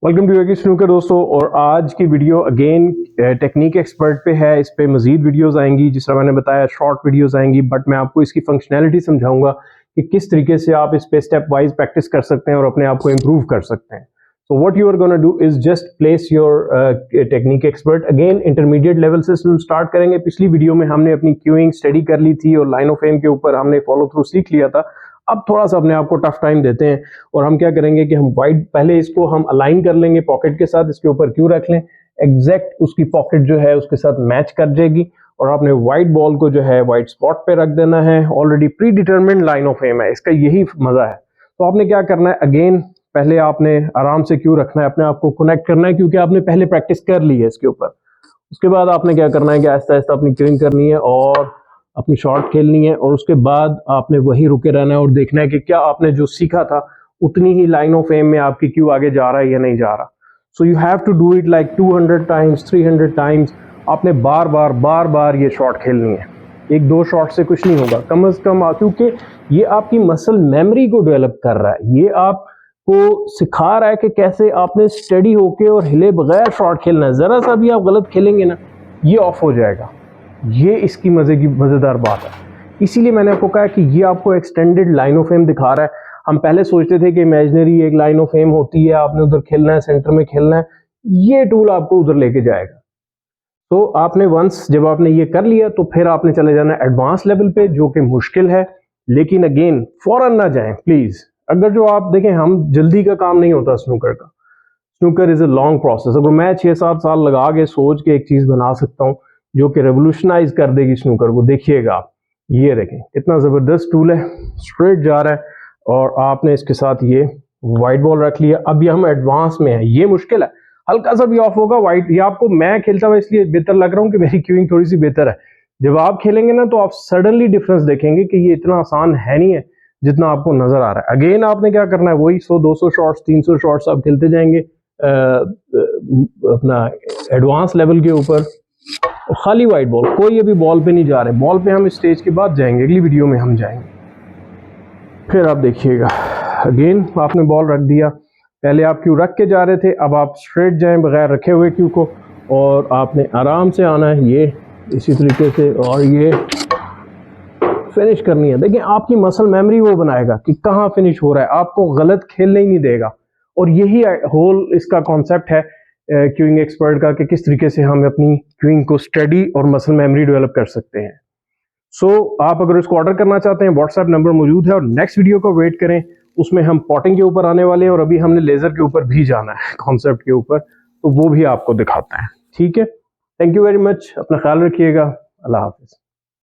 Welcome to Yogi snooker दोस्तों। और आज की वीडियो अगेन टेक्निक एक्सपर्ट पे है। इस पे मजीद वीडियोस आएंगी, जिस तरह मैंने बताया शॉर्ट वीडियोस आएंगी, बट मैं आपको इसकी फंक्शनैलिटी समझाऊंगा कि किस तरीके से आप इस पे स्टेप वाइज प्रैक्टिस कर सकते हैं और अपने आप को इम्प्रूव कर सकते हैं। So what you are gonna do is just place your technique expert. Again intermediate level से स्टार्ट करेंगे। पिछली वीडियो में हमने अपनी क्यूइंग स्टडी कर ली थी और लाइन ऑफ एम के ऊपर हमने फॉलो थ्रू सीख लिया था। अब थोड़ा सा अपने आप को टफ टाइम देते हैं और हम क्या करेंगे कि हम वाइड पहले इसको हम अलाइन कर लेंगे पॉकेट के साथ, इसके ऊपर क्यू रख लें, एग्जैक्ट उसकी पॉकेट जो है उसके साथ मैच कर जाएगी और आपने वाइट बॉल को जो है वाइट स्पॉट पे रख देना है। Already predetermined line of aim है, इसका यही मजा है। तो आपने क्या करना है, अगेन पहले आपने आराम से क्यू रखना है, अपने आप को कनेक्ट करना है क्योंकि आपने पहले प्रैक्टिस कर ली है इसके ऊपर। उसके बाद आपने क्या करना है कि आहिस्ता आहिस्ता अपनी क्यूइंग करनी है और अपनी शॉट खेलनी है और उसके बाद आपने वही रुके रहना है और देखना है कि क्या आपने जो सीखा था उतनी ही लाइन ऑफ एम में आपकी क्यू आगे जा रहा है या नहीं जा रहा। So you have to do it like 200 times 300 times. आपने बार बार ये शॉट खेलनी है। एक दो शॉट से कुछ नहीं होगा, कम से कम क्योंकि ये आपकी मसल मेमोरी को डेवलप कर रहा है, ये आपको सिखा रहा है कि कैसे आपने स्टडी होके और हिले बगैर शॉट खेलना है। जरा सा भी आप गलत खेलेंगे ना, ये ऑफ हो जाएगा। ये इसकी मजेदार बात है। इसीलिए मैंने आपको कहा कि ये आपको एक्सटेंडेड लाइन ऑफ एम दिखा रहा है। हम पहले सोचते थे कि इमेजिनरी एक लाइन ऑफ एम होती है, आपने उधर खेलना है, सेंटर में खेलना है, ये टूल आपको उधर लेके जाएगा। तो आपने वंस जब आपने ये कर लिया तो फिर आपने चले जाना एडवांस लेवल पे, जो कि मुश्किल है, लेकिन अगेन फौरन ना जाएं प्लीज। अगर जो आप देखें, हम जल्दी का काम नहीं होता स्नूकर का। Snooker is a long process. अगर मैं 6-7 साल लगा के सोच के एक चीज बना सकता हूँ जो कि रेवोल्यूशनाइज कर देगी स्नूकर को, देखिएगा आप। ये देखें कितना जबरदस्त टूल है, स्ट्रेट जा रहा है और आपने इसके साथ ये वाइट बॉल रख लिया। अब ये हम एडवांस में है, ये मुश्किल है, हल्का सा भी ऑफ होगा वाइट। ये आपको मैं खेलता हुआ इसलिए बेहतर लग रहा हूँ कि मेरी क्यूइंग थोड़ी सी बेहतर है। जब आप खेलेंगे ना तो आप सडनली डिफरेंस देखेंगे कि ये इतना आसान है नहीं है जितना आपको नजर आ रहा है। अगेन आपने क्या करना है, वही 100-200 शॉट्स 300 शॉट्स आप खेलते जाएंगे अपना एडवांस लेवल के ऊपर। खाली वाइट बॉल, कोई अभी बॉल पे नहीं जा रहे। बॉल पे हम इस स्टेज के बाद जाएंगे, अगली वीडियो में हम जाएंगे। फिर आप देखिएगा, अगेन आपने बॉल रख दिया, पहले आप क्यू रख के जा रहे थे, अब आप स्ट्रेट जाएं बगैर रखे हुए क्यू को और आपने आराम से आना है, ये इसी तरीके से, और ये फिनिश करनी है। देखिए आपकी मसल मेमोरी वो बनाएगा कि कहाँ फिनिश हो रहा है, आपको गलत खेलने ही नहीं देगा। और यही होल इसका कॉन्सेप्ट है क्यूइंग एक्सपर्ट का, कि किस तरीके से हम अपनी क्यूइंग को स्टडी और मसल मेमोरी डेवलप कर सकते हैं। सो आप अगर इसको ऑर्डर करना चाहते हैं, व्हाट्सएप नंबर मौजूद है और नेक्स्ट वीडियो को वेट करें, उसमें हम पॉटिंग के ऊपर आने वाले हैं और अभी हमने लेजर के ऊपर भी जाना है कॉन्सेप्ट के ऊपर, तो वो भी आपको दिखाता है। ठीक है, थैंक यू वेरी मच, अपना ख्याल रखिएगा, अल्लाह हाफिज।